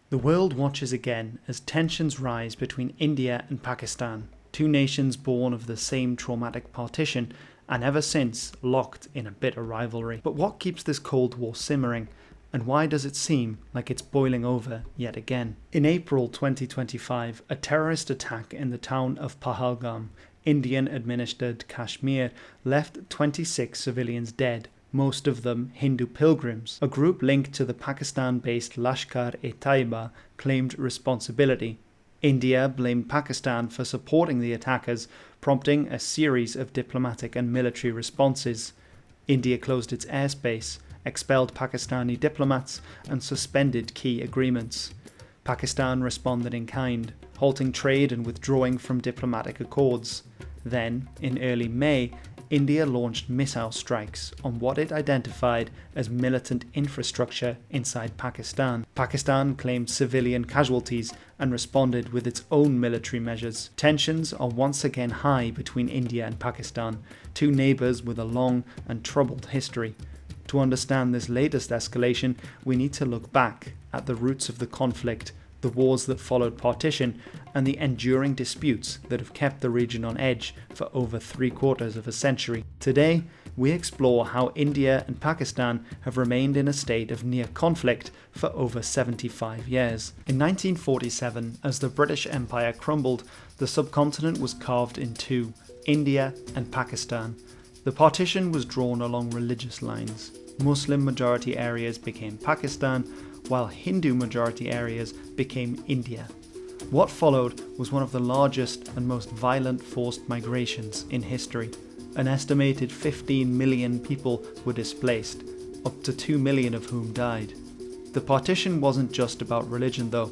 The world watches again as tensions rise between India and Pakistan, two nations born of the same traumatic partition and ever since locked in a bitter rivalry. But what keeps this Cold War simmering, and why does it seem like it's boiling over yet again? In April 2025, a terrorist attack in the town of Pahalgam, Indian-administered Kashmir, left 26 civilians dead, most of them Hindu pilgrims. A group linked to the Pakistan-based Lashkar-e-Taiba claimed responsibility. India blamed Pakistan for supporting the attackers, prompting a series of diplomatic and military responses. India closed its airspace, expelled Pakistani diplomats, and suspended key agreements. Pakistan responded in kind, halting trade and withdrawing from diplomatic accords. Then, in early May, India launched missile strikes on what it identified as militant infrastructure inside Pakistan. Pakistan claimed civilian casualties and responded with its own military measures. Tensions are once again high between India and Pakistan, two neighbours with a long and troubled history. To understand this latest escalation, we need to look back at the roots of the conflict, the wars that followed partition, and the enduring disputes that have kept the region on edge for over 3/4 of a century. Today, we explore how India and Pakistan have remained in a state of near conflict for over 75 years. In 1947, as the British Empire crumbled, the subcontinent was carved in two, India and Pakistan. The partition was drawn along religious lines. Muslim-majority areas became Pakistan, while Hindu-majority areas became India. What followed was one of the largest and most violent forced migrations in history. An estimated 15 million people were displaced, up to 2 million of whom died. The partition wasn't just about religion though,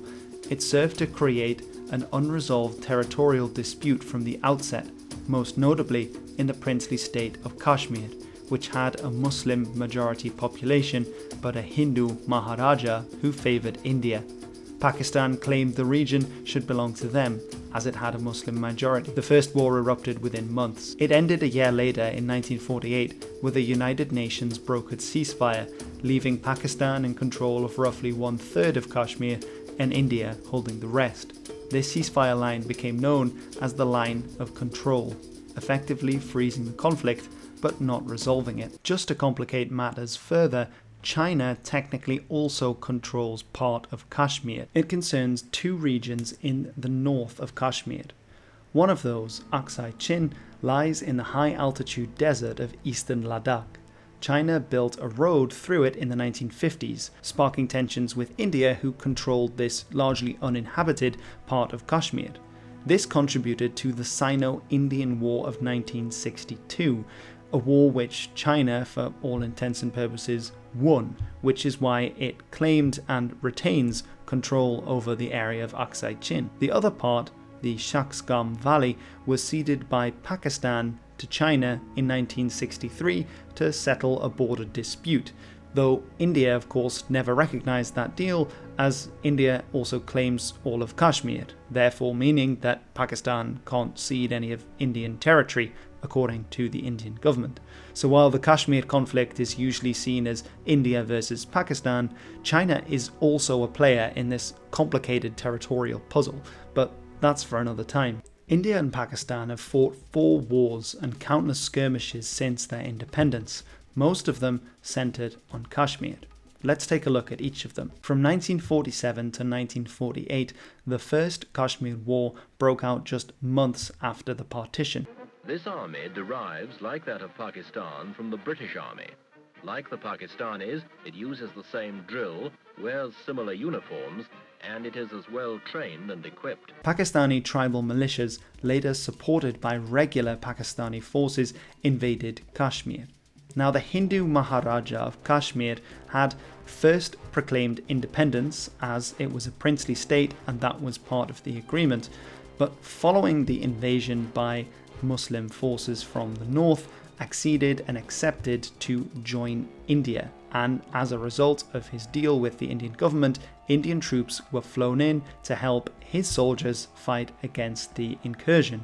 it served to create an unresolved territorial dispute from the outset, most notably in the princely state of Kashmir, which had a Muslim majority population but a Hindu Maharaja who favoured India. Pakistan claimed the region should belong to them, as it had a Muslim majority. The first war erupted within months. It ended a year later in 1948 with a United Nations brokered ceasefire, leaving Pakistan in control of roughly 1/3 of Kashmir and India holding the rest. This ceasefire line became known as the Line of Control, effectively freezing the conflict but not resolving it. Just to complicate matters further, China technically also controls part of Kashmir. It concerns two regions in the north of Kashmir. One of those, Aksai Chin, lies in the high-altitude desert of eastern Ladakh. China built a road through it in the 1950s, sparking tensions with India, who controlled this largely uninhabited part of Kashmir. This contributed to the Sino-Indian War of 1962, a war which China, for all intents and purposes, won, which is why it claimed and retains control over the area of Aksai Chin. The other part, the Shaksgam Valley, was ceded by Pakistan to China in 1963 to settle a border dispute, though India, of course, never recognized that deal, as India also claims all of Kashmir, therefore meaning that Pakistan can't cede any of Indian territory, according to the Indian government. So while the Kashmir conflict is usually seen as India versus Pakistan, China is also a player in this complicated territorial puzzle, but that's for another time. India and Pakistan have fought 4 wars and countless skirmishes since their independence, most of them centered on Kashmir. Let's take a look at each of them. From 1947 to 1948, the First Kashmir War broke out just months after the partition. This army derives, like that of Pakistan, from the British Army. Like the Pakistanis, it uses the same drill, wears similar uniforms, and it is as well trained and equipped. Pakistani tribal militias, later supported by regular Pakistani forces, invaded Kashmir. Now, the Hindu Maharaja of Kashmir had first proclaimed independence, as it was a princely state and that was part of the agreement, but following the invasion by Muslim forces from the north, acceded and accepted to join India, and as a result of his deal with the Indian government, Indian troops were flown in to help his soldiers fight against the incursion.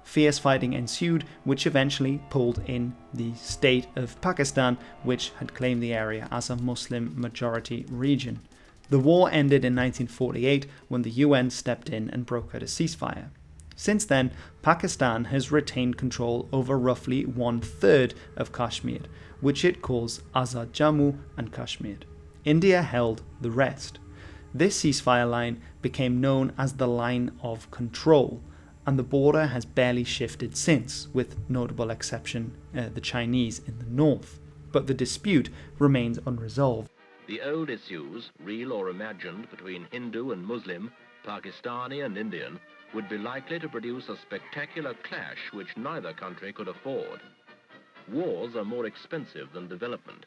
Fierce fighting ensued, which eventually pulled in the state of Pakistan, which had claimed the area as a Muslim majority region. The war ended in 1948 when the UN stepped in and brokered a ceasefire. Since then, Pakistan has retained control over roughly 1/3 of Kashmir, which it calls Azad Jammu and Kashmir. India held the rest. This ceasefire line became known as the Line of Control, and the border has barely shifted since, with notable exception the Chinese in the north. But the dispute remains unresolved. The old issues, real or imagined, between Hindu and Muslim, Pakistani and Indian, would be likely to produce a spectacular clash which neither country could afford. Wars are more expensive than development.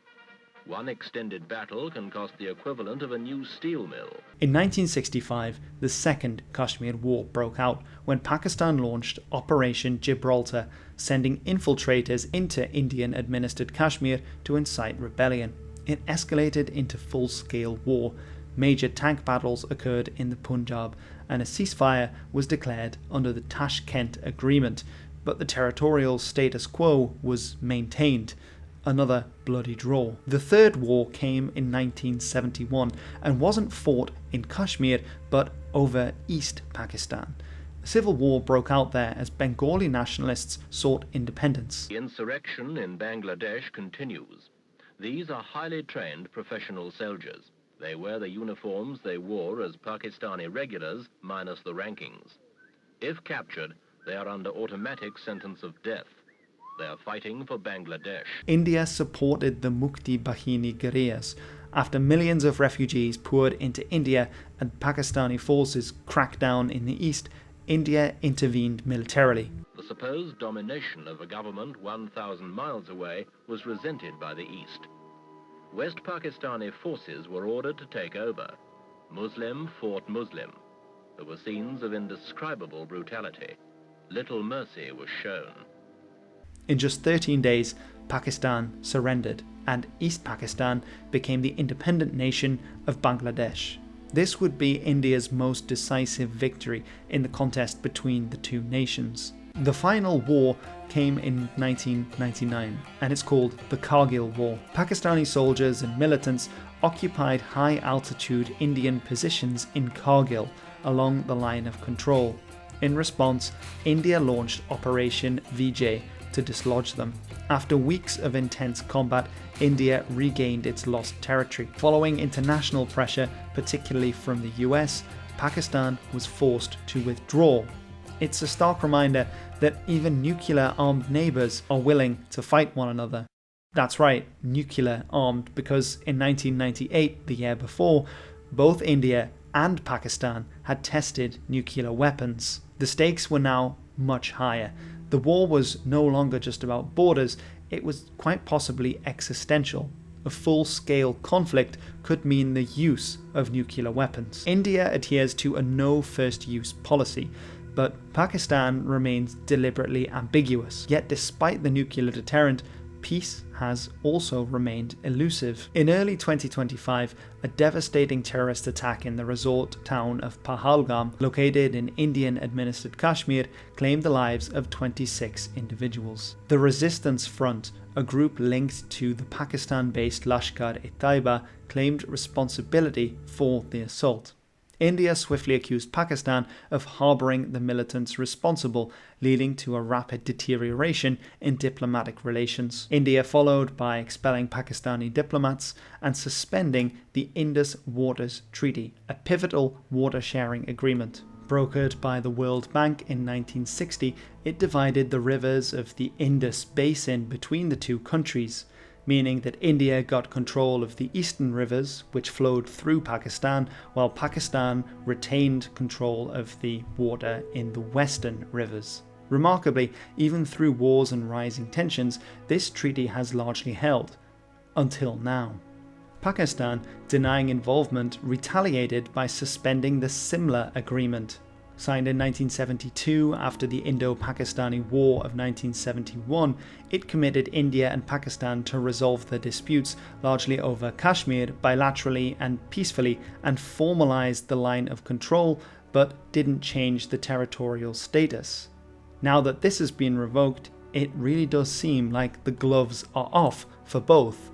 One extended battle can cost the equivalent of a new steel mill. In 1965, the Second Kashmir War broke out when Pakistan launched Operation Gibraltar, sending infiltrators into Indian-administered Kashmir to incite rebellion. It escalated into full-scale war. Major tank battles occurred in the Punjab, and a ceasefire was declared under the Tashkent Agreement, but the territorial status quo was maintained. Another bloody draw. The third war came in 1971 and wasn't fought in Kashmir but over East Pakistan. A civil war broke out there as Bengali nationalists sought independence. The insurrection in Bangladesh continues. These are highly trained professional soldiers. They wear the uniforms they wore as Pakistani regulars minus the rankings. If captured, they are under automatic sentence of death. They are fighting for Bangladesh. India supported the Mukti Bahini guerrillas. After millions of refugees poured into India and Pakistani forces cracked down in the east, India intervened militarily. The supposed domination of a government 1,000 miles away was resented by the east. West Pakistani forces were ordered to take over. Muslim fought Muslim. There were scenes of indescribable brutality. Little mercy was shown. In just 13 days, Pakistan surrendered, and East Pakistan became the independent nation of Bangladesh. This would be India's most decisive victory in the contest between the two nations. The final war came in 1999, and it's called the Kargil War. Pakistani soldiers and militants occupied high-altitude Indian positions in Kargil along the line of control. In response, India launched Operation Vijay to dislodge them. After weeks of intense combat, India regained its lost territory. Following international pressure, particularly from the US, Pakistan was forced to withdraw. It's a stark reminder that even nuclear-armed neighbours are willing to fight one another. That's right, nuclear-armed, because in 1998, the year before, both India and Pakistan had tested nuclear weapons. The stakes were now much higher. The war was no longer just about borders, it was quite possibly existential. A full-scale conflict could mean the use of nuclear weapons. India adheres to a no first-use policy, but Pakistan remains deliberately ambiguous. Yet despite the nuclear deterrent, peace has also remained elusive. In early 2025, a devastating terrorist attack in the resort town of Pahalgam, located in Indian-administered Kashmir, claimed the lives of 26 individuals. The Resistance Front, a group linked to the Pakistan-based Lashkar-e-Taiba, claimed responsibility for the assault. India swiftly accused Pakistan of harbouring the militants responsible, leading to a rapid deterioration in diplomatic relations. India followed by expelling Pakistani diplomats and suspending the Indus Waters Treaty, a pivotal water-sharing agreement. Brokered by the World Bank in 1960, it divided the rivers of the Indus Basin between the two countries, meaning that India got control of the eastern rivers, which flowed through Pakistan, while Pakistan retained control of the water in the western rivers. Remarkably, even through wars and rising tensions, this treaty has largely held, until now. Pakistan, denying involvement, retaliated by suspending the Simla Agreement. Signed in 1972 after the Indo-Pakistani War of 1971, it committed India and Pakistan to resolve their disputes largely over Kashmir bilaterally and peacefully, and formalized the line of control, but didn't change the territorial status. Now that this has been revoked, it really does seem like the gloves are off for both.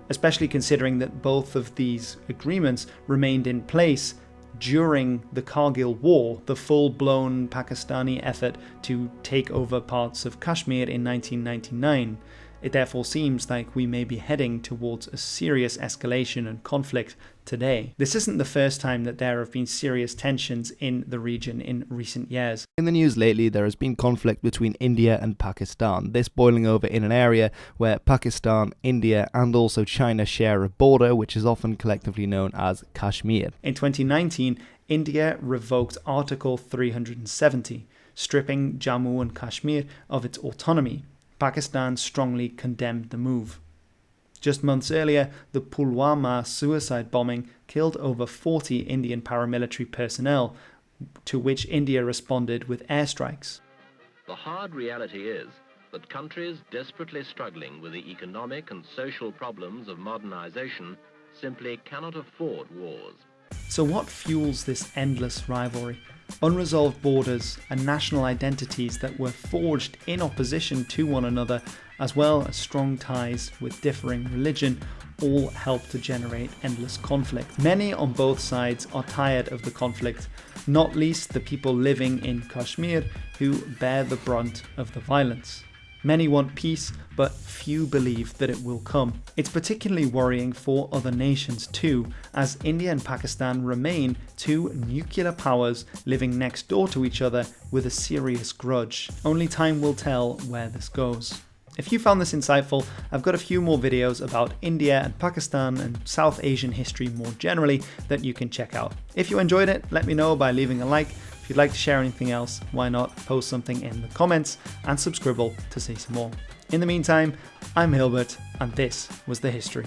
especially considering that both of these agreements remained in place during the Kargil War, the full-blown Pakistani effort to take over parts of Kashmir in 1999. It therefore seems like we may be heading towards a serious escalation and conflict today. This isn't the first time that there have been serious tensions in the region in recent years. In the news lately, there has been conflict between India and Pakistan, this boiling over in an area where Pakistan, India and also China share a border, which is often collectively known as Kashmir. In 2019, India revoked Article 370, stripping Jammu and Kashmir of its autonomy. Pakistan strongly condemned the move. Just months earlier, the Pulwama suicide bombing killed over 40 Indian paramilitary personnel, to which India responded with airstrikes. The hard reality is that countries desperately struggling with the economic and social problems of modernization simply cannot afford wars. So what fuels this endless rivalry? Unresolved borders and national identities that were forged in opposition to one another, as well as strong ties with differing religion, all help to generate endless conflict. Many on both sides are tired of the conflict, not least the people living in Kashmir who bear the brunt of the violence. Many want peace, but few believe that it will come. It's particularly worrying for other nations too, as India and Pakistan remain two nuclear powers living next door to each other with a serious grudge. Only time will tell where this goes. If you found this insightful, I've got a few more videos about India and Pakistan and South Asian history more generally that you can check out. If you enjoyed it, let me know by leaving a like. If you'd like to share anything else, why not post something in the comments and subscribe to see some more. In the meantime, I'm Hilbert and this was The History.